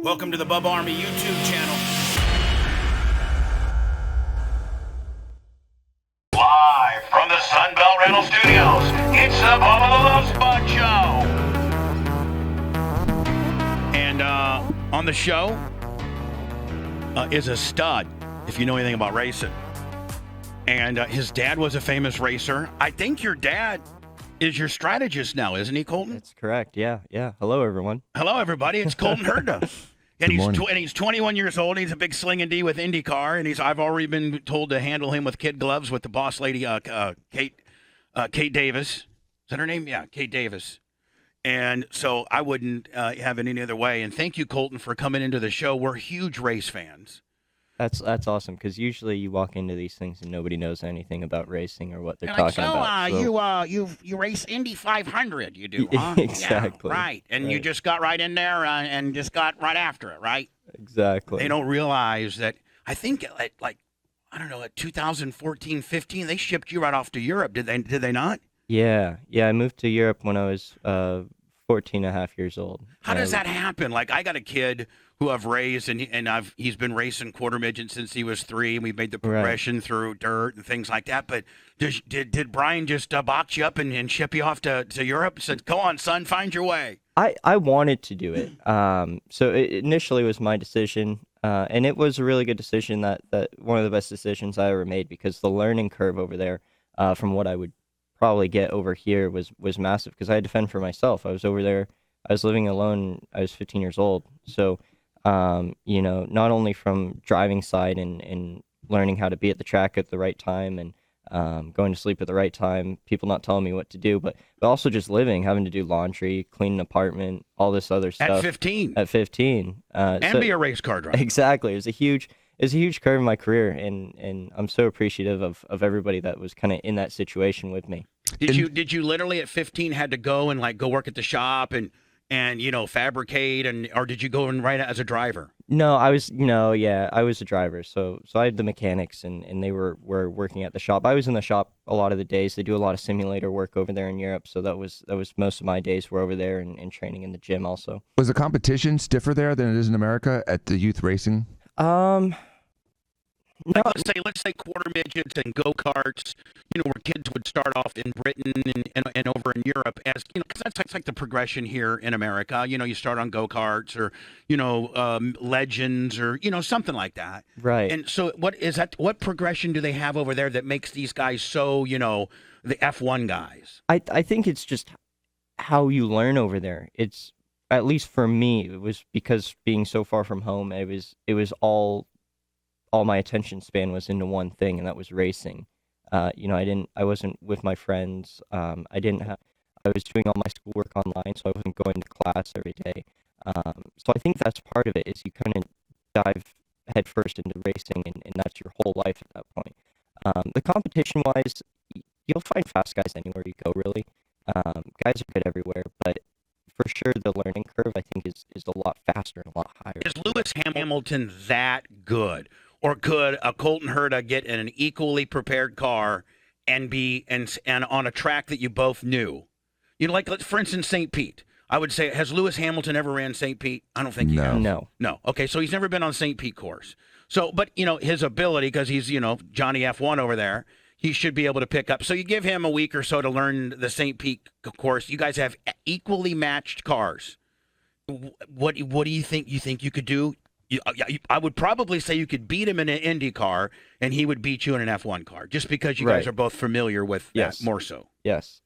Welcome to the Bubba Army YouTube channel. Live from the Sunbelt Rental Studios, it's the Bubba the Love Spot Show. And on the show is a stud, if you know anything about racing. And his dad was a famous racer. I think your dad is your strategist now, isn't he, Colton? That's correct. Yeah. Hello, everyone. Hello, everybody. It's Colton Herta. And he's 21 years old. He's a big slinging D with IndyCar, and I've already been told to handle him with kid gloves with the boss lady, Kate Davis. Is that her name? Yeah, Kate Davis. And so I wouldn't have it any other way. And thank you, Colton, for coming into the show. We're huge race fans. That's awesome, because usually you walk into these things and nobody knows anything about racing or what they're talking about. You race Indy 500, you do, huh? Exactly. Yeah, right. And you just got right in there and just got right after it, right? Exactly. They don't realize that. I think at 2014, 15, they shipped you right off to Europe. Did they not? Yeah. I moved to Europe when I was 14 and a half years old. How does that happen? Like, I got a kid who I've raised, and he's been racing quarter midget since he was 3, and we made the progression through dirt and things like that. But did Brian just box you up and ship you off to Europe? Said, "Go on, son, find your way." I wanted to do it. So it initially was my decision, and it was a really good decision. That one of the best decisions I ever made, because the learning curve over there, from what I would probably get over here, was massive, because I had to fend for myself. I was over there. I was living alone. I was 15 years old. So, not only from driving side and learning how to be at the track at the right time and going to sleep at the right time, people not telling me what to do, but also just living, having to do laundry, clean an apartment, all this other stuff. At 15. And be a race car driver. Exactly. It was a huge curve in my career, and I'm so appreciative of everybody that was kind of in that situation with me. Did you literally at 15 had to go and go work at the shop and fabricate, or did you go in right as a driver? No, I was a driver. So I had the mechanics, and they were working at the shop. I was in the shop a lot of the days. They do a lot of simulator work over there in Europe, so that was most of my days were over there and training in the gym also. Was the competition stiffer there than it is in America at the youth racing? No. Let's say quarter midgets and go-karts, where kids would start off in Britain and over in Europe, as because that's like the progression here in America. You start on go-karts or legends or something like that. Right. And so what progression do they have over there that makes these guys so the F1 guys? I think it's just how you learn over there. It's, at least for me, it was because being so far from home, it was all my attention span was into one thing, and that was racing. I wasn't with my friends. I was doing all my schoolwork online, so I wasn't going to class every day. So I think that's part of it, is you kind of dive headfirst into racing, and that's your whole life at that point. The competition-wise, you'll find fast guys anywhere you go, really. Guys are good everywhere, but for sure the learning curve, I think, is a lot faster and a lot higher. Is Lewis Hamilton that good? Or could a Colton Herta get in an equally prepared car and be and on a track that you both knew? For instance, St. Pete. I would say, has Lewis Hamilton ever ran St. Pete? I don't think he has. No. Okay, so he's never been on St. Pete course. So, but his ability, because he's Johnny F1 over there, he should be able to pick up. So you give him a week or so to learn the St. Pete course. You guys have equally matched cars. What do you think? You think you could do? I would probably say you could beat him in an Indy car, and he would beat you in an F1 car, just because you guys are both familiar with that more so. Yes.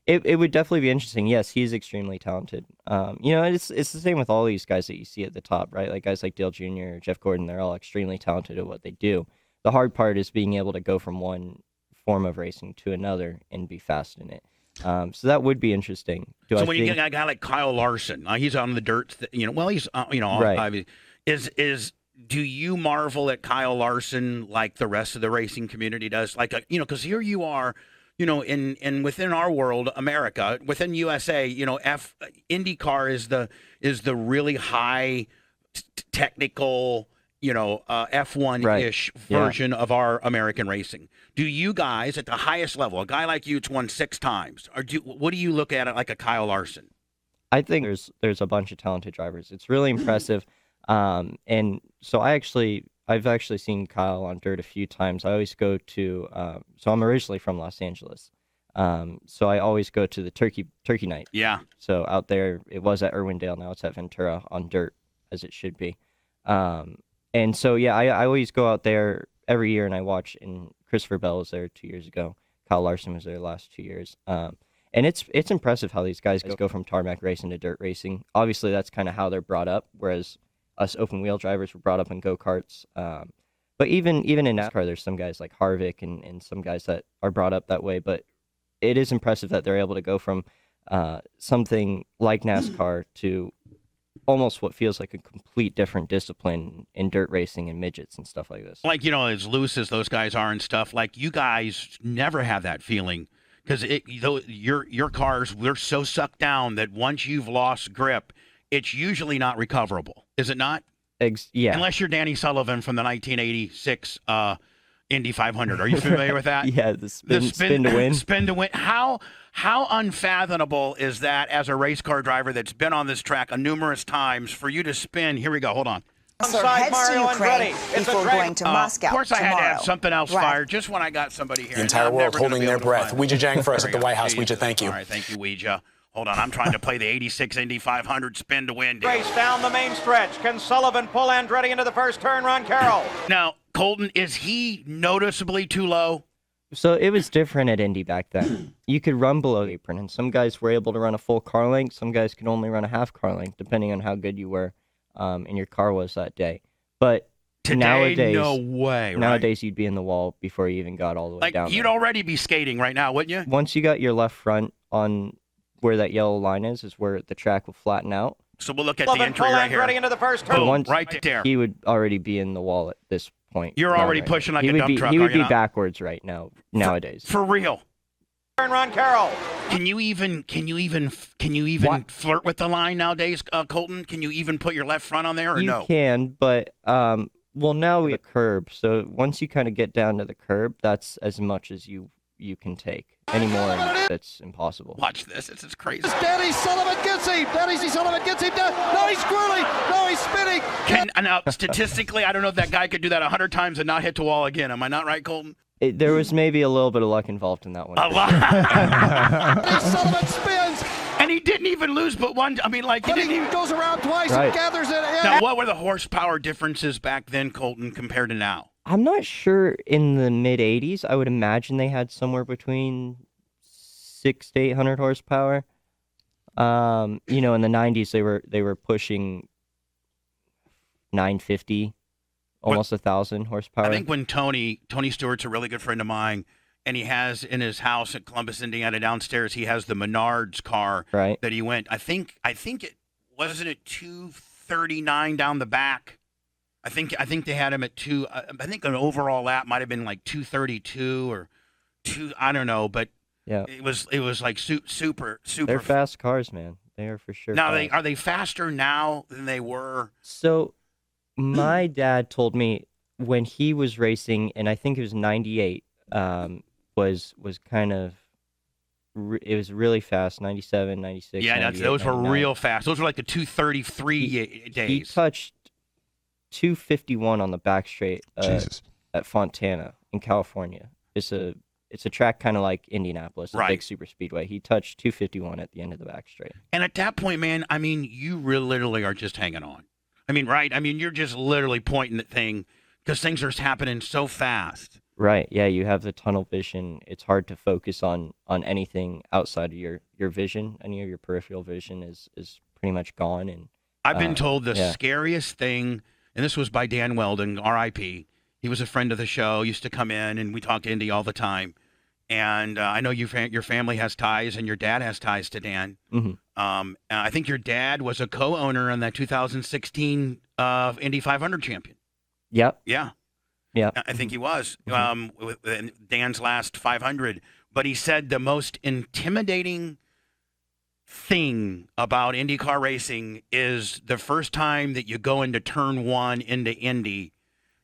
It would definitely be interesting. Yes, he's extremely talented. It's the same with all these guys that you see at the top, right? Like guys like Dale Jr., Jeff Gordon, they're all extremely talented at what they do. The hard part is being able to go from one form of racing to another and be fast in it. So that would be interesting. When you get a guy like Kyle Larson, he's on the dirt, he's right. Do you marvel at Kyle Larson like the rest of the racing community does? Because here you are, in within our world, America, within USA, IndyCar is the really high technical, F1-ish version of our American racing. Do you guys at the highest level, a guy like you, it's won 6 times, what do you look at it like a Kyle Larson? I think there's a bunch of talented drivers. It's really impressive. And so I've actually seen Kyle on dirt a few times. I always go to so I'm originally from Los Angeles. So I always go to the Turkey Night. Yeah. So out there, it was at Irwindale, now it's at Ventura on dirt, as it should be. And so yeah, I always go out there every year and I watch. And Christopher Bell was there 2 years ago. Kyle Larson was there the last 2 years. And it's impressive how these guys go from tarmac racing to dirt racing. Obviously, that's kind of how they're brought up, whereas us open wheel drivers were brought up in go-karts. But even in NASCAR, there's some guys like Harvick and some guys that are brought up that way. But it is impressive that they're able to go from something like NASCAR to almost what feels like a complete different discipline in dirt racing and midgets and stuff like this. Like, as loose as those guys are and stuff, like you guys never have that feeling because your cars, we're so sucked down that once you've lost grip, it's usually not recoverable. Is it not? Yeah. Unless you're Danny Sullivan from the 1986 Indy 500. Are you familiar with that? Yeah, the spin to win. Spin to win. How unfathomable is that as a race car driver that's been on this track numerous times for you to spin? Here we go. Hold on. So heads to Ukraine before going to Moscow Of course, I had to tomorrow. have something else fired just when I got somebody here. The entire world holding their breath. Ouija Jang for us at the White House. Ouija, thank you. All right, thank you, Ouija. Hold on, I'm trying to play the 86 Indy 500 spin to win. Deal. Race down the main stretch. Can Sullivan pull Andretti into the first turn? Ron Carroll. Now, Colton, is he noticeably too low? So it was different at Indy back then. You could run below the apron, and some guys were able to run a full car length. Some guys could only run a half car length, depending on how good you were and your car was that day. But today, nowadays, no way. Right? Nowadays, you'd be in the wall before you even got all the way like, down. You'd there. already be skating right now, wouldn't you? Once you got your left front on where that yellow line is where the track will flatten out. So we'll look at the entry pull right here. Andretti into the first turn. Boom, right there. He would already be in the wall at this point. You're already pushing like a dump truck. He would be backwards right now nowadays. For real. Turn, Ron Carroll. Can you even flirt with the line nowadays, Colton? Can you even put your left front on there or no? You can, but well, now we have a curb. So once you kind of get down to the curb, that's as much as you can take. Anymore, that's impossible. Watch this. This is crazy. Danny Sullivan gets him. Danny Sullivan gets him. No, he's squirreling. No, he's spinning. Now, statistically, I don't know if that guy could do that 100 times and not hit the wall again. Am I not right, Colton? There was maybe a little bit of luck involved in that one. A lot. Danny Sullivan spins. And he didn't even lose but one. I mean, like, he didn't even goes around twice Right. and gathers it. Now, what were the horsepower differences back then, Colton, compared to now? I'm not sure in the mid 80s. I would imagine they had somewhere between 600 to 800 horsepower. In the 90s they were pushing 950, almost 1,000 horsepower. I think when Tony Stewart's a really good friend of mine, and he has in his house at Columbus, Indiana, downstairs, he has the Menards car Right. that he went. I think it wasn't at 239 down the back. I think they had him at two. I think an overall lap might have been like 232 or two. I don't know, but Yeah. it was like super. They're fast cars, man. They are for sure. Now fast. are they faster now than they were? So my dad told me when he was racing, and I think it was 98, was kind of it was really fast, 97, 96. Yeah, those were 99. real fast. Those were like the 233 days. He touched 251 on the back straight Jesus. at Fontana in California. It's a track kind of like Indianapolis, a Right. big super speedway. He touched 251 at the end of the back straight. And at that point, man, I mean, you really literally are just hanging on. I mean, right? I mean, you're just literally pointing at thing because things are happening so fast. Right. Yeah, you have the tunnel vision. It's hard to focus on anything outside of your vision. Any of your peripheral vision is pretty much gone. And I've been told the yeah. scariest thing, and this was by Dan Weldon, R.I.P. He was a friend of the show, used to come in, and we talked to Indy all the time. And I know your family has ties, and your dad has ties to Dan. Mhm. I think your dad was a co-owner on that 2016 Indy 500 champion. Yep. Yeah. Yeah. I think he was with Dan's last 500. But he said the most intimidating thing about IndyCar racing is the first time that you go into turn one into Indy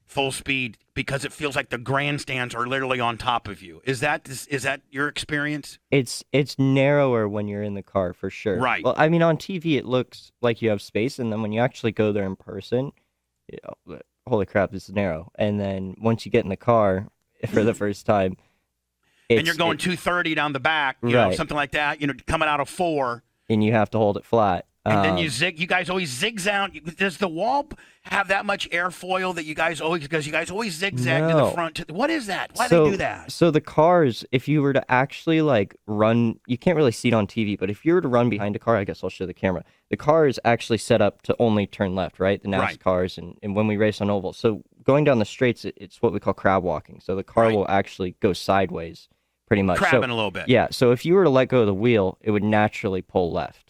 full speed because it feels like the grandstands are literally on top of you. Is that your experience? It's narrower when you're in the car for sure. Right. Well, I mean, on TV it looks like you have space, and then when you actually go there in person, holy crap, this is narrow. And then once you get in the car for the first time, and you're going 230 down the back, you know, something like that. You know, coming out of 4, and you have to hold it flat. And then you guys always zigzag. Does the wall have that much airfoil that you guys always, because you guys always zigzag to the front? What is that? Why do they do that? So the cars, if you were to actually like run, you can't really see it on TV, but if you were to run behind a car, I guess I'll show the camera. The car is actually set up to only turn left, right? The NASCARs and when we race on oval. So going down the straights, it's what we call crab walking. So the car will actually go sideways pretty much. Crabbing a little bit. Yeah. So if you were to let go of the wheel, it would naturally pull left.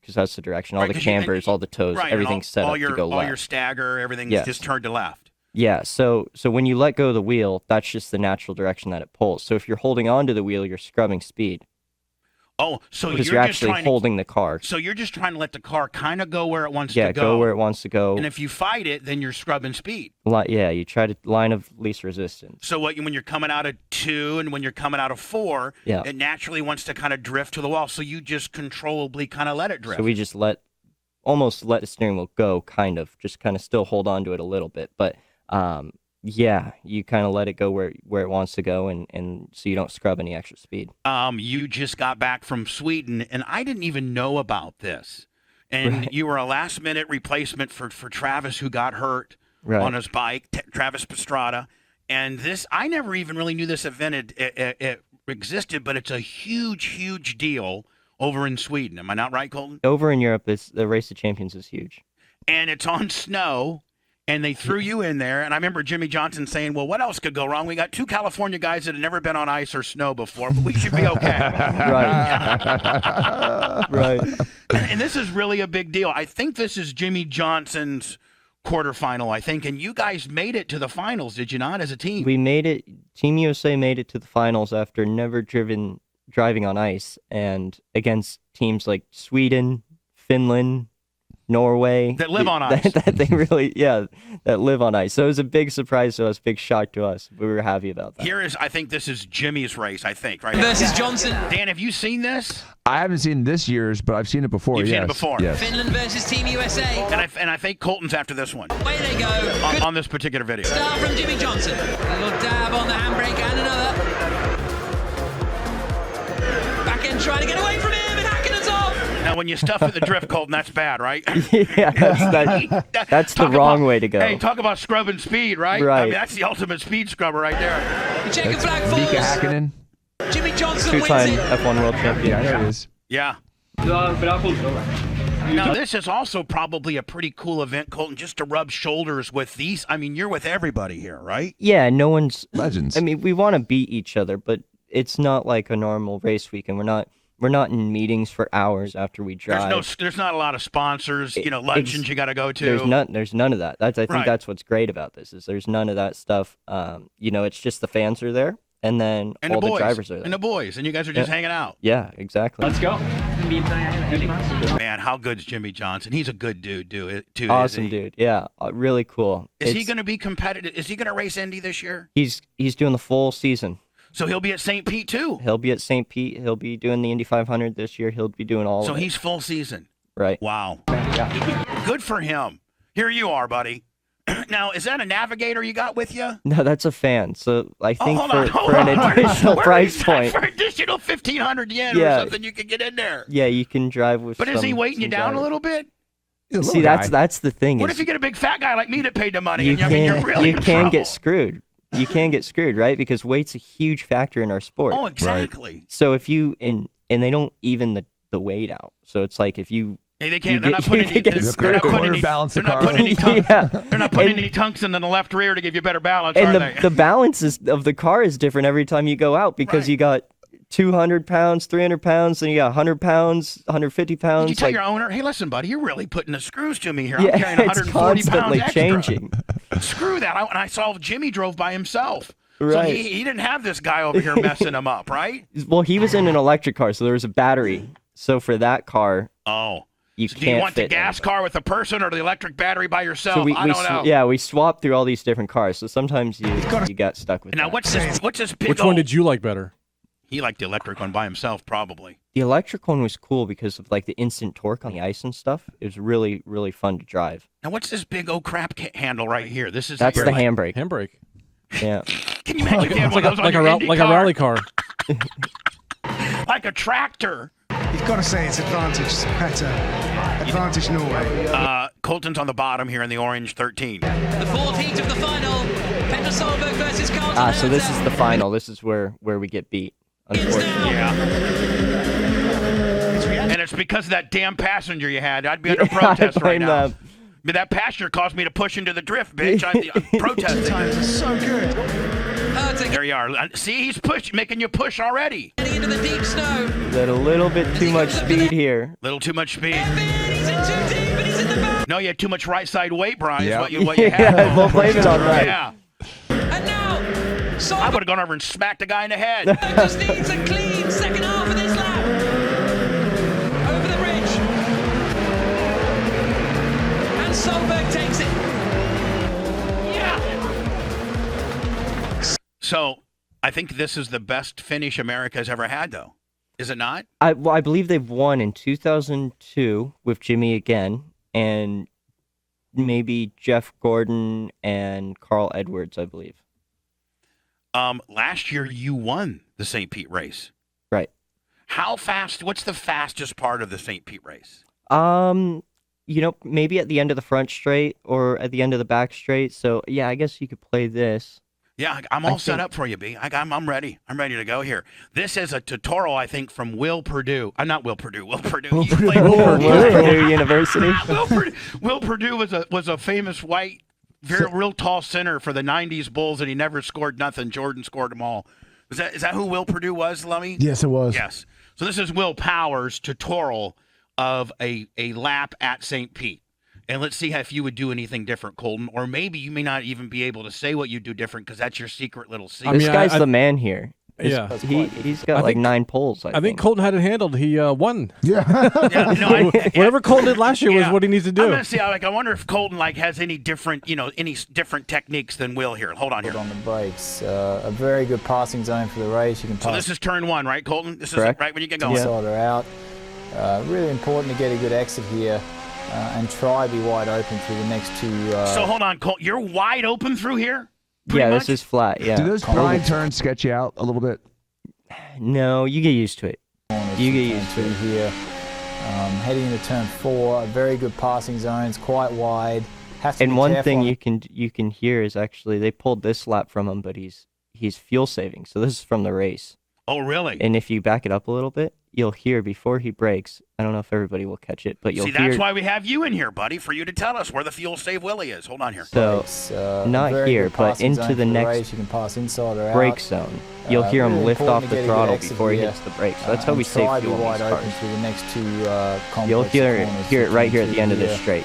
Because that's the direction. All the cambers, all the toes, everything's set up to go left. All your stagger, everything's just turned to left. Yeah, so when you let go of the wheel, that's just the natural direction that it pulls. So if you're holding onto the wheel, you're scrubbing speed. Oh, so because you're actually holding the car. So you're just trying to let the car kind of go where it wants to go. Yeah, go where it wants to go. And if you fight it, then you're scrubbing speed. Yeah, you try to line of least resistance. So when you're coming out of 2 and when you're coming out of 4, it naturally wants to kind of drift to the wall. So you just controllably kind of let it drift. So we just almost let the steering wheel go, kind of. Just kind of still hold on to it a little bit. But yeah, you kind of let it go where it wants to go, and so you don't scrub any extra speed. You just got back from Sweden, and I didn't even know about this. And you were a last-minute replacement for Travis, who got hurt on his bike, Travis Pastrana. And this, I never even really knew this event it existed, but it's a huge, huge deal over in Sweden. Am I not right, Colton? Over in Europe, the Race of Champions is huge. And it's on snow. And they threw you in there, and I remember Jimmie Johnson saying, well, what else could go wrong? We got 2 California guys that had never been on ice or snow before, but we should be okay. Right. And this is really a big deal. I think this is Jimmie Johnson's quarterfinal, I think, and you guys made it to the finals, did you not, as a team? We made it. Team USA made it to the finals after never driving on ice, and against teams like Sweden, Finland, Norway that live on ice. That they really, that live on ice. So it was a big surprise to us, big shock to us. We were happy about that. I think this is Jimmie's race, I think, right? Versus Johnson. Dan, have you seen this? I haven't seen this year's, but I've seen it before. You've seen it before. Yes. Finland versus Team USA. And I think Colton's after this one. Away they go. On this particular video. Start from Jimmie Johnson. A little dab on the handbrake and another. Back end trying to get away from him, and Häkkinen's off. Now, when you stuff at the drift, Colton, that's bad, right? Yeah, that's the wrong way to go. Hey, talk about scrubbing speed, right? Right. I mean, that's the ultimate speed scrubber right there. The checkered flag falls. Mika Häkkinen. Jimmie Johnson wins Two-time it. F1 world champion. Yeah, there it is. Yeah. Now, this is also probably a pretty cool event, Colton, just to rub shoulders with these. I mean, you're with everybody here, right? Yeah, no one's legends. I mean, we want to beat each other, but it's not like a normal race weekend. We're not in meetings for hours after we drive. There's not a lot of sponsors, luncheons you got to go to. There's none of that. I think that's what's great about this is there's none of that stuff. It's just the fans are there, and then all the drivers are there. And the boys, and you guys are just hanging out. Yeah, exactly. Let's go. Man, how good's Jimmie Johnson? He's a good dude, too. Awesome dude. Yeah, really cool. Is he going to be competitive? Is he going to race Indy this year? He's doing the full season. So he'll be at St. Pete, too? He'll be at St. Pete. He'll be doing the Indy 500 this year. He'll be doing all of it. So he's full season. Right. Wow. Yeah. Good for him. Here you are, buddy. Now, is that a navigator you got with you? No, that's a fan. So I think for an additional price point. For additional 1,500 yen or something, you can get in there. Yeah, you can drive with But is he weighting you down a little bit? See, that's the thing. What if you get a big fat guy like me that paid the money? You can get screwed. You can get screwed, right? Because weight's a huge factor in our sport. Oh, exactly. Right. So if you and they don't even the weight out. So it's like if you they can't. They're not putting any tunks in the left rear to give you better balance. And the balance of the car is different every time you go out because you got 200 pounds, 300 pounds, then you got 100 pounds, 150 pounds. Did you tell your owner, hey, listen, buddy, you're really putting the screws to me here. Yeah, I'm carrying 140 it's constantly pounds extra. changing. Screw that. And I saw Jimmie drove by himself. Right. So he didn't have this guy over here messing him up, right? Well, he was in an electric car, so there was a battery. So for that car. Oh. you So can't. do you want the fit gas anybody. car with a person or the electric battery by yourself? So I don't know. yeah, we swap through all these different cars. So sometimes you got stuck with Now that. what's this big Which old... one did you like better? He liked the electric one by himself, probably. The electric one was cool because of like the instant torque on the ice and stuff. It was really, really fun to drive. Now what's this big old crap handle right here? This is That's your, the handbrake. Handbrake. Yeah. Can you imagine if you had one of those on your Like a IndyCar? rally car. Like a tractor. You've got to say it's advantage better. Advantage Norway. Colton's on the bottom here in the orange 13. The fourth heat of the final. Peter Solberg versus Colton Herta. So this is the final. This is where we get beat, unfortunately. Yeah. And it's because of that damn passenger you had. I'd be under protest right blame now. them. But that passenger caused me to push into the drift, bitch. I'm protesting. Times are so good. Herta There you are. See, he's making you push already. getting into the deep snow. Got a little bit too much speed here. Little too much speed. He's in too deep, and he's in the back. No, you had too much right side weight, Brian. Yeah. Is what you had. Yeah, we'll blame it on that. Yeah. And now, I Solberg would have gone over and smacked the guy in the head. just needs a clean second half of this lap. Over the bridge. And Solberg takes it. So, I think this is the best finish America's ever had, though. Is it not? I believe they've won in 2002 with Jimmie again, and maybe Jeff Gordon and Carl Edwards, I believe. Last year you won the St. Pete race. Right. How fast? What's the fastest part of the St. Pete race? Maybe at the end of the front straight or at the end of the back straight. So yeah, I guess you could play this. Yeah, I'm all set up for you, B. I'm ready. I'm ready to go here. This is a tutorial, I think, from Will Purdue. Not Will Purdue. Will Purdue. You played Will Purdue. Purdue University. Will Purdue was a famous white, real tall center for the '90s Bulls, and he never scored nothing. Jordan scored them all. Is that who Will Purdue was, Lummy? Yes, it was. Yes. So this is Will Power's tutorial of a lap at St. Pete. And let's see if you would do anything different, Colton. Or maybe you may not even be able to say what you do different because that's your secret little secret. This guy's the man here. Yeah. He's got like 9 poles. I think Colton had it handled. He won. Yeah. Whatever Colton did last year was what he needs to do. I'm gonna see. I wonder if Colton has any different, any different techniques than Will here. Hold on here. On the brakes, a very good passing zone for the race. You can pass. So this is turn 1, right, Colton? This Correct. is right when you get going. Inside or out. Really important to get a good exit here. And try to be wide open through the next 2. So hold on, Colton. You're wide open through here? Yeah, Pretty this is flat. Yeah. Do those blind turns sketch you out a little bit? No, you get used to it. You get used to it. Here. Heading into turn 4, very good passing zones, quite wide. Have to And be one careful thing on- you can hear is actually they pulled this lap from him, but he's fuel saving. So this is from the race. Oh, really? And if you back it up a little bit, you'll hear before he brakes. I don't know if everybody will catch it, but you'll See, hear. that's why we have you in here, buddy, for you to tell us where the fuel save Willie is. Hold on here. So brakes, not very here, good but passing into zone the for next race. You can pass inside or out. brake zone. You'll hear him really lift off important to the get a good throttle exit before he here. hits the brakes. So that's how And we save try to fuel be in wide these open cars. through the next 2 You'll complex hear corners. it right here at the end of this Here. straight.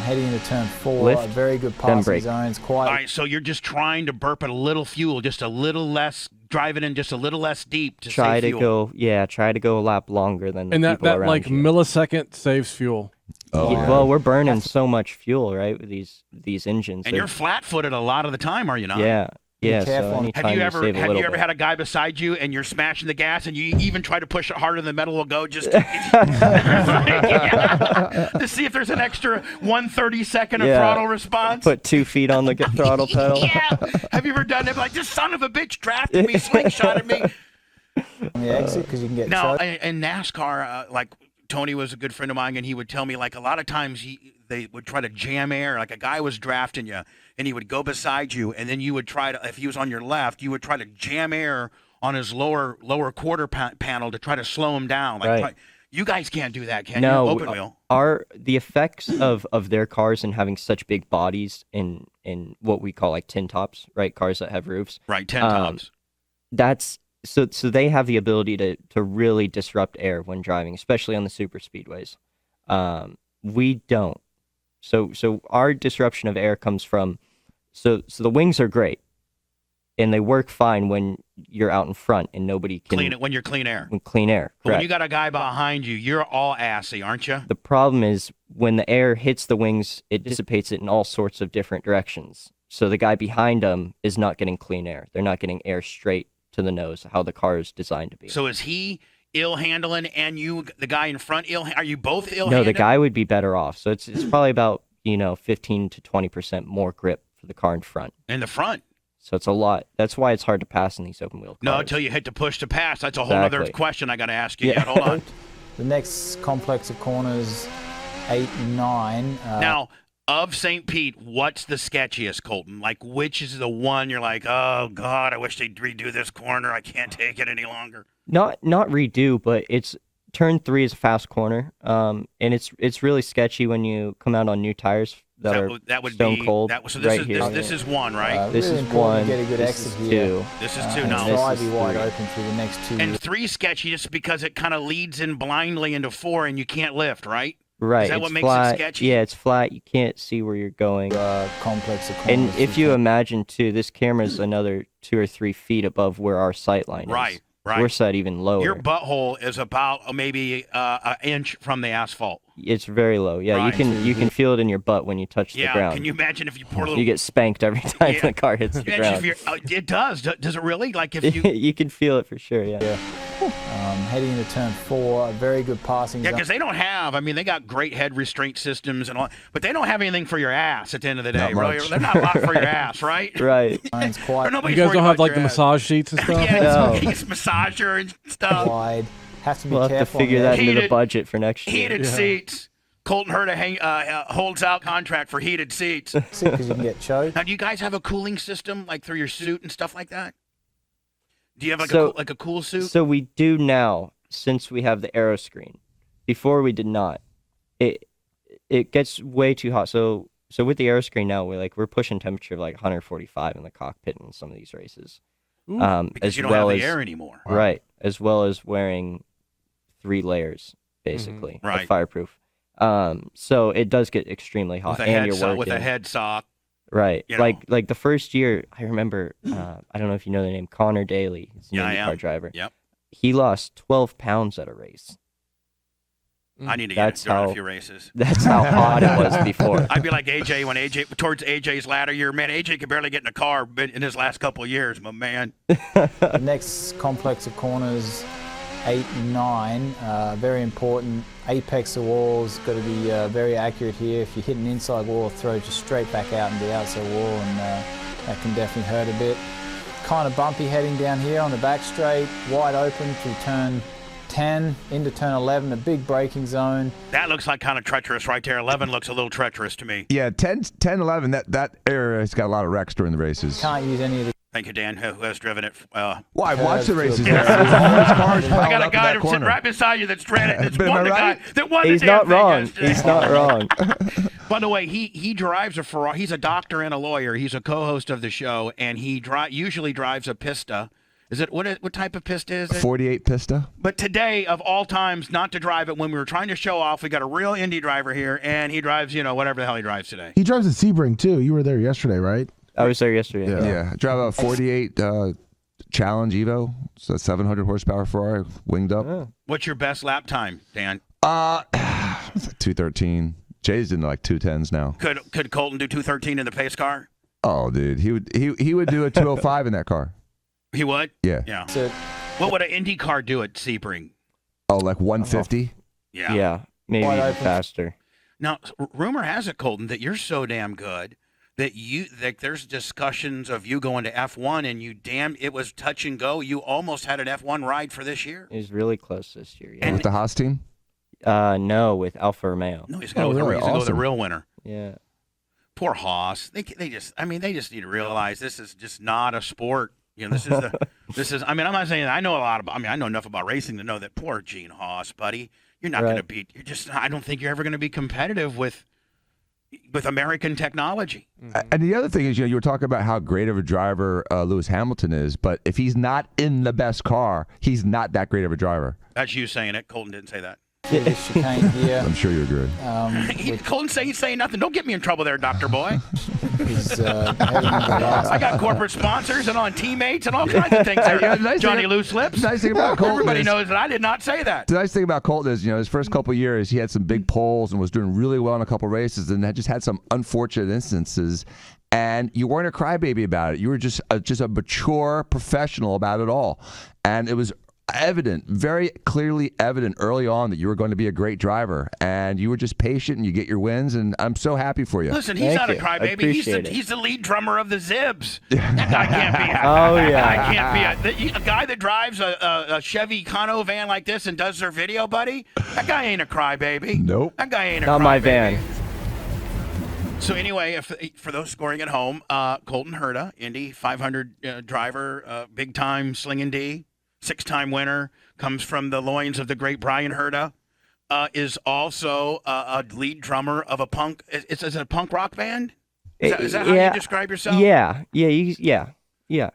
Heading into turn 4, Lift, very good then passing brake. zones. All Quite right, so you're just trying to burp at a little fuel, just a little less, driving in just a little less deep to Try save to fuel. try to go a lap longer than the And people that around like you. millisecond saves fuel. Oh, yeah. Well, we're burning so much fuel, right, with these engines. And They're- you're flat-footed a lot of the time, are you not? yeah. Yeah, careful. so anytime Have you you ever save a little bit. had a guy beside you and you're smashing the gas and you even try to push it harder than the metal will go just to see if there's an extra 1/32 of Yeah. throttle response? Put 2 feet on the throttle pedal. Yeah. Have you ever done it? Like, this son of a bitch drafted me, slingshotted me. on the exit because you can get Now, choked. in NASCAR, like Tony was a good friend of mine, and he would tell me like a lot of times they would try to jam air. Like a guy was drafting you, and he would go beside you, and then you would try to, if he was on your left, you would try to jam air on his lower quarter panel to try to slow him down. Like, Right. you guys can't do that, can No, you? Open wheel. the effects of their cars and having such big bodies in what we call like tin tops, right? Cars that have roofs. Right, 10 tops. That's so they have the ability to really disrupt air when driving, especially on the super speedways. We don't. So our disruption of air comes from so the wings are great. and they work fine when you're out in front and nobody can Clean it when you're clean air. Clean air. But when Correct. you got a guy behind you, you're all assy, aren't you? The problem is when the air hits the wings, it dissipates it in all sorts of different directions. So the guy behind them is not getting clean air. They're not getting air straight to the nose, how the car is designed to be. So is he ill handling, and you, the guy in front, ill? Are you both ill? No, the guy would be better off. So it's probably about 15 to 20% more grip for the car in front. In the front. So it's a lot. That's why it's hard to pass in these open wheel cars. No, until you hit the push to pass. That's a whole other question I got to ask you. Yeah. Yet. Hold on. The next complex of corners, 8 and 9. Now, of St. Pete, what's the sketchiest, Colton? Like, which is the one you're like, oh God, I wish they'd redo this corner. I can't take it any longer. Not redo, but it's turn 3 is a fast corner, and it's really sketchy when you come out on new tires that would stone be cold. So this is one, right? This really is important one. to get a good This exit is here. 2. This is 2 And now. try This to is be wide 3. open through the next 2. And 3 sketchy just because it kind of leads in blindly into 4 and you can't lift, right? Right. Is that it's what makes flat. it sketchy? Yeah, it's flat. You can't see where you're going. Complex of corners. And if you imagine too, this camera's another 2 or 3 feet above where our sight line is. Right. We're set even lower. Your butthole is about maybe an inch from the asphalt. It's very low. Yeah, Right. you can feel it in your butt when you touch the ground. Can you imagine if you pour a little? You get spanked every time Yeah. the car hits the Imagine ground. if you're, it does. Does it really? Like if you? You can feel it for sure. Yeah. heading into turn 4, a very good passing Yeah, zone. because they don't have. I mean, they got great head restraint systems and all, but they don't have anything for your ass at the end of the day. Not Really, much. they're not a lot for your ass, right? Right. It's quite Or You guys don't have like the your ass. massage sheets and stuff? Yeah, No. it's massager and stuff. wide. Have to be We'll have to careful. figure on that into the Heated- budget for next year. Heated seats. Colton Herta holds out contract for heated seats. because you can get choked. Now, do you guys have a cooling system like through your suit and stuff like that? Do you have like a cool suit? So we do now, since we have the aero screen. Before we did not. It gets way too hot. So with the aero screen now, we're pushing temperature of like 145 in the cockpit in some of these races. Because as you don't well have the as air anymore. right, as well as wearing 3 layers basically Right. of fireproof. So it does get extremely hot, With a and head you're sock, working with a head sock. right. you know. Like the first year, I remember. I don't know if you know the name Connor Daly. He's an Yeah, I IndyCar am. driver. Yep. He lost 12 pounds at a race. I need to That's get a how- few races. That's how hot it was before. I'd be like AJ when towards AJ's latter year. Man, AJ could barely get in a car in his last couple of years, my man. The next complex of corners, 8 and 9, very important. Apex of walls, got to be very accurate here. If you hit an inside wall, it throws you straight back out into the outside wall, and that can definitely hurt a bit. Kind of bumpy heading down here on the back straight, wide open through turn 10 into turn 11, a big braking zone. That looks like kind of treacherous right there. 11 looks a little treacherous to me. Yeah, 10, 11, that area has got a lot of wrecks during the races. Can't use any of the Thank you, Dan, who has driven it. Well, I've watched the races. Yeah. There's all these cars I piled got a up in guy that sitting corner. right beside you that's driven it. That's Am I won the right? guy that won He's the damn not thing wrong. yesterday. He's not wrong. By the way, he drives a Ferrari. He's a doctor and a lawyer. He's a co-host of the show, and he usually drives a Pista. Is it what type of Pista is it? 48 Pista. But today, of all times, not to drive it when we were trying to show off. We got a real Indy driver here, and he drives, whatever the hell he drives today. He drives a Sebring too. You were there yesterday, right? I was there yesterday. Yeah. I drive a 48 Challenge Evo. It's a 700 horsepower Ferrari, winged up. Oh. What's your best lap time, Dan? It's like 213. Jay's in like 210s now. Could Colton do 213 in the pace car? Oh, dude, he would do a 205 in that car. He would? Yeah. Yeah. So, What would an Indy car do at Sebring? Oh, like 150. Yeah. Yeah, maybe Wide even open. faster. Now, rumor has it, Colton, that you're so damn good that there's discussions of you going to F1, and it was touch and go. You almost had an F1 ride for this year. It was really close this year. Yeah. With the Haas team. No, with Alfa Romeo. No, he's going to really? go with the Awesome. real winner. Yeah. Poor Haas. They just need to realize this is just not a sport. This is. I mean, I'm not saying I know I know enough about racing to know that poor Gene Haas, buddy. You're not going to beat. I don't think you're ever going to be competitive with American technology. And the other thing is, you were talking about how great of a driver Lewis Hamilton is, but if he's not in the best car, he's not that great of a driver. That's you saying it. Colton didn't say that. through this chicane here. I'm sure you agree. Colton saying nothing. Don't get me in trouble there, Dr. Boy. He's heading into the last. I got corporate sponsors and on teammates and all kinds of things there. Johnny Loose Lips. Nice thing about Colton Everybody is, knows that I did not say that. the nice thing about Colton is, his first couple of years, he had some big poles and was doing really well in a couple of races, and just had some unfortunate instances. And you weren't a crybaby about it. You were just a mature professional about it all. And it was evident, very clearly evident early on that you were going to be a great driver. And you were just patient and you get your wins. And I'm so happy for you. Listen, he's not a crybaby. He's the lead drummer of the Zibs. That guy can't be. A guy that drives a Chevy Econo van like this and does their video, buddy. That guy ain't a crybaby. Nope. That guy ain't a Not crybaby. my van. So anyway, for those scoring at home, Colton Herta, Indy 500 driver, big-time slinging D, 6-time winner, comes from the loins of the great Brian Herta, is also a lead drummer of a punk. Is it a punk rock band? Is that how you describe yourself? Yeah.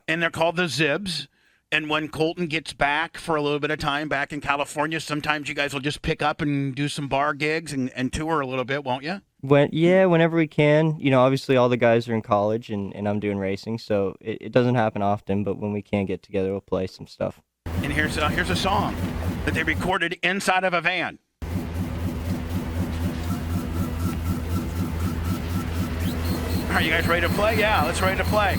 And they're called the Zibs. And when Colton gets back for a little bit of time back in California, sometimes you guys will just pick up and do some bar gigs and tour a little bit, won't you? Whenever we can. Obviously all the guys are in college and I'm doing racing, so it doesn't happen often, but when we can get together, we'll play some stuff. And here's a song that they recorded inside of a van. All right, you guys ready to play? Yeah, let's ready to play.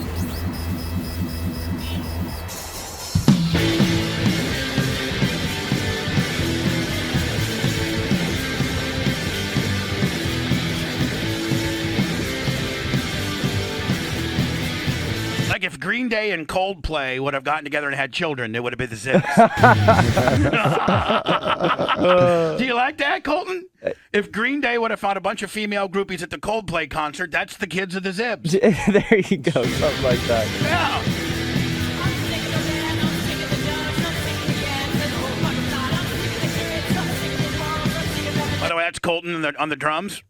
Like if Green Day and Coldplay would have gotten together and had children, it would have been the Zips. Do you like that, Colton? If Green Day would have found a bunch of female groupies at the Coldplay concert, that's the kids of the Zips. There you go, something like that. Yeah. By the way, that's Colton on the drums.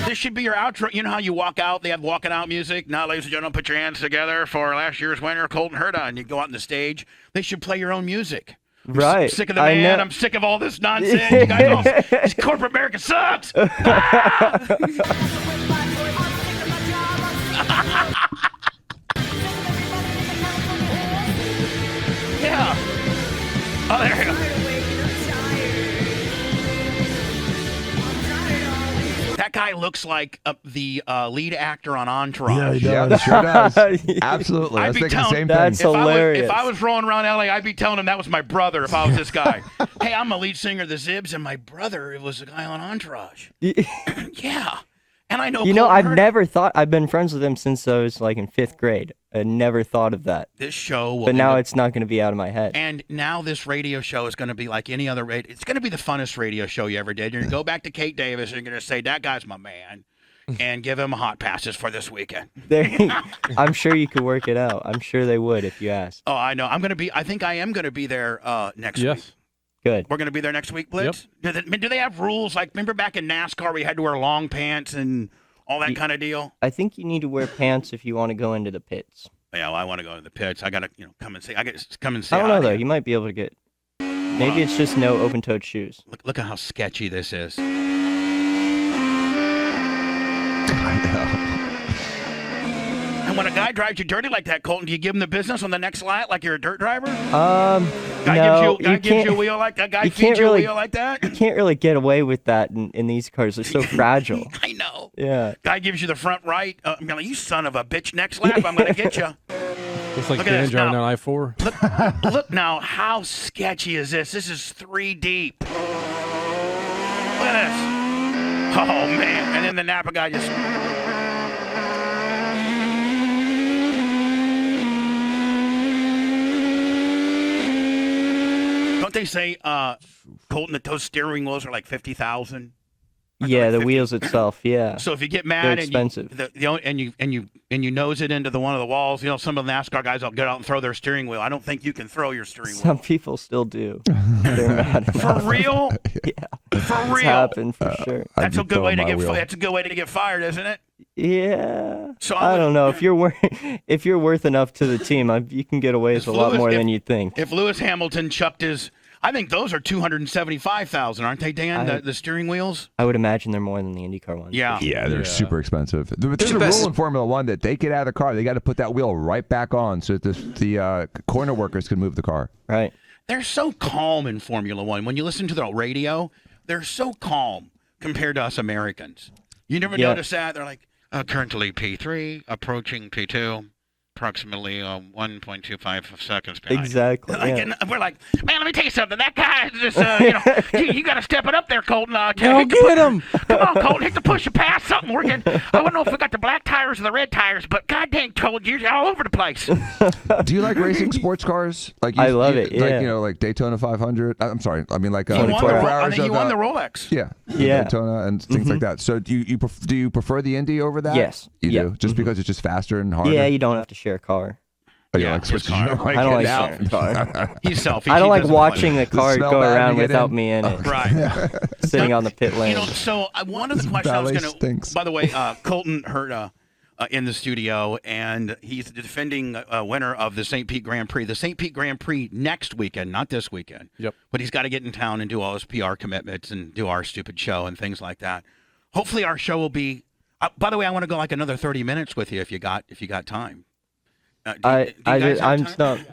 This should be your outro. You know how you walk out? They have walking out music. Now, ladies and gentlemen, put your hands together for last year's winner, Colton Herta, and you go out on the stage. They should play your own music. Right. I'm sick of the man. I'm sick of all this nonsense. You guys corporate America sucks. Yeah. Oh, there you go. That guy looks like the lead actor on Entourage. Yeah, he does. Sure does. Absolutely. I was thinking the same thing. That's hilarious. If I was rolling around LA, I'd be telling him that was my brother if I was this guy. Hey, I'm a lead singer of the Zibs, and my brother was a guy on Entourage. Yeah. And I know I've been friends with him since I was like in 5th grade. I never thought of that. This show will But now it's not going to be out of my head. And now this radio show is going to be like any other radio. It's going to be the funnest radio show you ever did. You're going to go back to Kate Davis and you're going to say, that guy's my man, and give him hot passes for this weekend. I'm sure you could work it out. I'm sure they would if you asked. Oh, I know. I think I am going to be there next week. Good. We're going to be there next week, Blitz? Yep. Do they have rules? Like, remember back in NASCAR, we had to wear long pants and all that kind of deal? I think you need to wear pants if you want to go into the pits. Yeah, well, I want to go to the pits. I got to, come and see. I got to come and see. I don't know, though. You might be able to get. Maybe it's just no open-toed shoes. Look at how sketchy this is. I know. And when a guy drives you dirty like that, Colton, do you give him the business on the next lap like you're a dirt driver? No. Gives you a wheel like that? Guy feeds you a wheel like that? You can't really get away with that in these cars. They're so fragile. I know. Yeah. Guy gives you the front right. I'm going, you son of a bitch, next lap, I'm going to get you. It's like Dan driving on I-4. Look now, how sketchy is this? This is 3 deep. Look at this. Oh, man. And then the Napa guy just... Don't they say, Colton, that those steering wheels are like $50,000? Yeah, the wheels itself. Yeah. So if you get mad and you nose it into one of the walls, some of the NASCAR guys will get out and throw their steering wheel. I don't think you can throw your steering wheel. Some people still do. They're mad. For real? Yeah. For real? It's happened for sure. That's a good way to get. That's a good way to get fired, isn't it? Yeah. So I don't know if you're worth enough to the team. You can get away with a lot more than you'd think. If Lewis Hamilton chucked his, I think those are 275,000, aren't they, Dan? The steering wheels. I would imagine they're more than the IndyCar ones. Yeah, yeah, they're super expensive. There's a rule in Formula One that they get out of the car, they got to put that wheel right back on so that the corner workers can move the car. Right. They're so calm in Formula One. When you listen to the radio, they're so calm compared to us Americans. You never notice that? They're like, currently P3, approaching P2, approximately 1.25 seconds behind. Exactly. And we're like, man, let me tell you something. That guy is just, you got to step it up there, Colton. Get him. Come on, Colton, hit the push and pass something. We're getting, I don't know if we got the black tires or the red tires, but God dang, Colton, you're all over the place. Do you like racing sports cars? I love it. Yeah. Like Daytona 500. I'm sorry. I mean, like 24 hours. I think you won the Rolex. Yeah. Daytona and things like that. So do you prefer the Indy over that? Yes. You do? Just because it's just faster and harder? Yeah, you don't have to share a car. Oh, you like switching car? I don't like sharing a car. He's selfish. I don't like watching the car go around without me in it. Right. Sitting on the pit lane. So one of the questions I was going to... By the way, Colton Herta in the studio, and he's the defending winner of the St. Pete Grand Prix. The St. Pete Grand Prix next weekend, not this weekend. Yep. But he's got to get in town and do all his PR commitments and do our stupid show and things like that. Hopefully our show will be... by the way, I want to go like another 30 minutes with you if you got time. I'm stumped.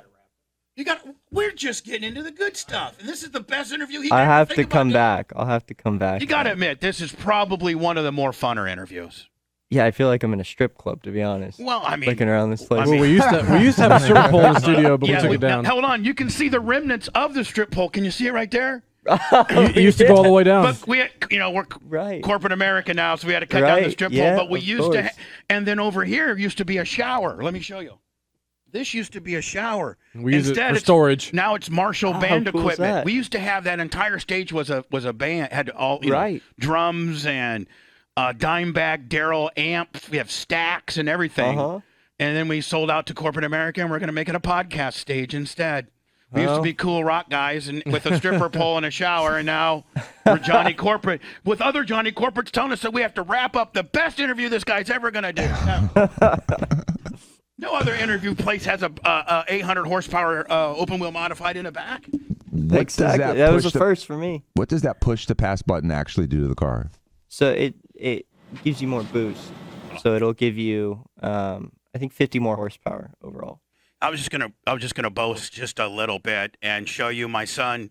We're just getting into the good stuff, and this is the best interview he. I have to come back. I'll have to come back. You got to admit, this is probably one of the more funner interviews. Yeah, I feel like I'm in a strip club, to be honest. Well, I mean, looking around this place. Well, we used to have a strip pole in the studio, but we took it down. Now, hold on, you can see the remnants of the strip pole. Can you see it right there? You used to go all the way down. But we're corporate America now, so we had to cut down the strip pole. But we used to, and then over here used to be a shower. Let me show you. This used to be a shower. We use it for storage. Now it's Marshall band cool is equipment. that? We used to have that entire stage was a band, had all know, drums and Dimebag, Darrell amp. We have stacks and everything. And then we sold out to corporate America, and we're going to make it a podcast stage instead. We used to be cool rock guys and with a stripper pole and a shower, and now we're Johnny Corporate. With other Johnny Corporates telling us that we have to wrap up the best interview this guy's ever going to do. No other interview place has a 800 horsepower open wheel modified in the back. Exactly. That was the first for me. What does that push to pass button actually do to the car? So it gives you more boost. So it'll give you I think 50 more horsepower overall. I was just gonna boast just a little bit and show you my son.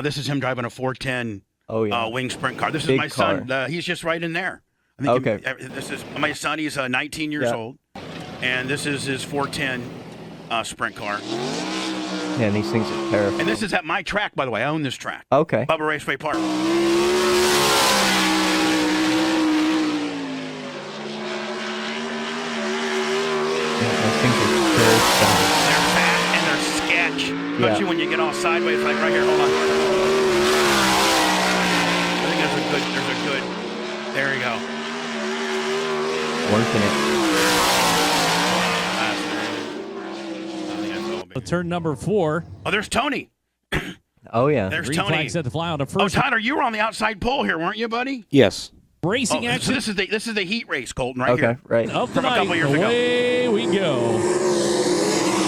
This is him driving a 410 wing sprint car. This is my son. He's just right in there. I think this is my son. He's 19 years old. And this is his 410 sprint car. Yeah, these things are terrifying. And this is at my track, by the way. I own this track. Okay. Bubba Raceway Park. Yeah, those things are terrifying. They're fat and they're sketch. Especially when you get all sideways, like right here. Hold on. I think there's a good. There you go. Working it. Turn number 4. Oh, there's Tony. Oh, yeah. There's Green Tony. flag set to fly on the first. Oh, Tyler, you were on the outside pole here, weren't you, buddy? Yes. Racing action. So this is the heat race, Colton, right here. Okay, right. From a couple years ago. Away we go.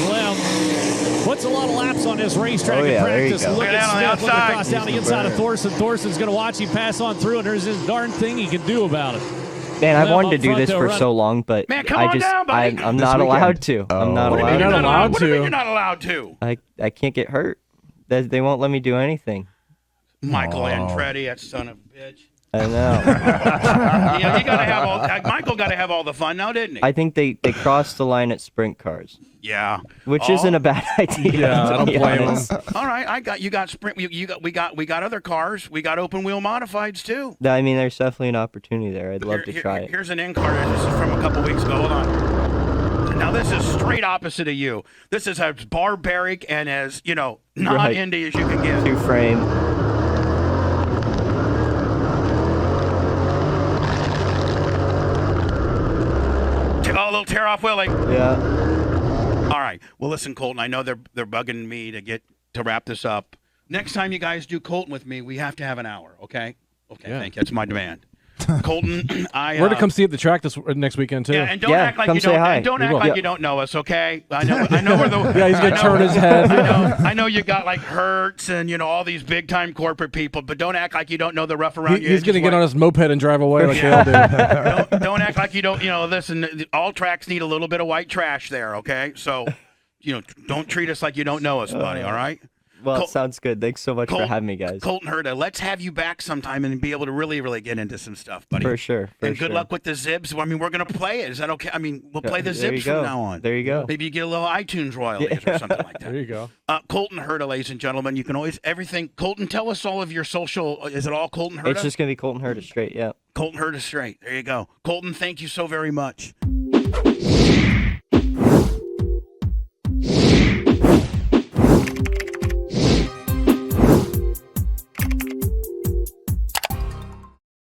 Well, puts a lot of laps on this racetrack in practice. Look at Smith looking across down the inside of Thorson. Thorson's going to watch him pass on through, and there's this darn thing he can do about it. Man, I've wanted to do this for so long, but I'm not allowed to. I'm not allowed. You're not allowed What do you mean to? you're not allowed to? I can't get hurt. They won't let me do anything. Michael Andretti, that son of a bitch. I know. Yeah, you gotta have all. Michael got to have all the fun now, didn't he? I think they crossed the line at sprint cars. Yeah, which isn't a bad idea. Yeah, I don't blame them. All right, you got sprint. We got other cars. We got open wheel modifieds too. I mean, there's definitely an opportunity there. I'd love to try it. Here's an in car. This is from a couple weeks ago. Hold on. Now this is straight opposite of you. This is as barbaric and as not Indy as you can get. 2-frame. A little tear off wheelie. Yeah. All right. Well, listen, Colton. I know they're bugging me to wrap this up. Next time you guys do Colton with me, we have to have an hour. Okay. Okay. Yeah. Thank you. That's my demand. Colton, We're to come see at the track next weekend too. Yeah, and don't act like come you say don't. hi. And don't act like you don't know us, okay? I know we're the. Yeah, he's gonna turn his head. I know you got like Hertz and all these big time corporate people, but don't act like you don't know the rough around. He's gonna get on his moped and drive away like they all do. Don't act like you don't. Listen, all tracks need a little bit of white trash there, okay? So, don't treat us like you don't know us, buddy. All right. Well, it sounds good. Thanks so much for having me, guys. Colton Herta, let's have you back sometime and be able to really, really get into some stuff, buddy. For sure. And good luck with the Zibs. I mean, we're going to play it. Is that okay? I mean, we'll play the There you Zibs go. from now on. There you go. Maybe you get a little iTunes royalties or something like that. There you go. Colton Herta, ladies and gentlemen. You can always, everything. Colton, tell us all of your social. Is it all Colton Herta? It's just going to be Colton Herta straight, yeah. Colton Herta straight. There you go. Colton, thank you so very much.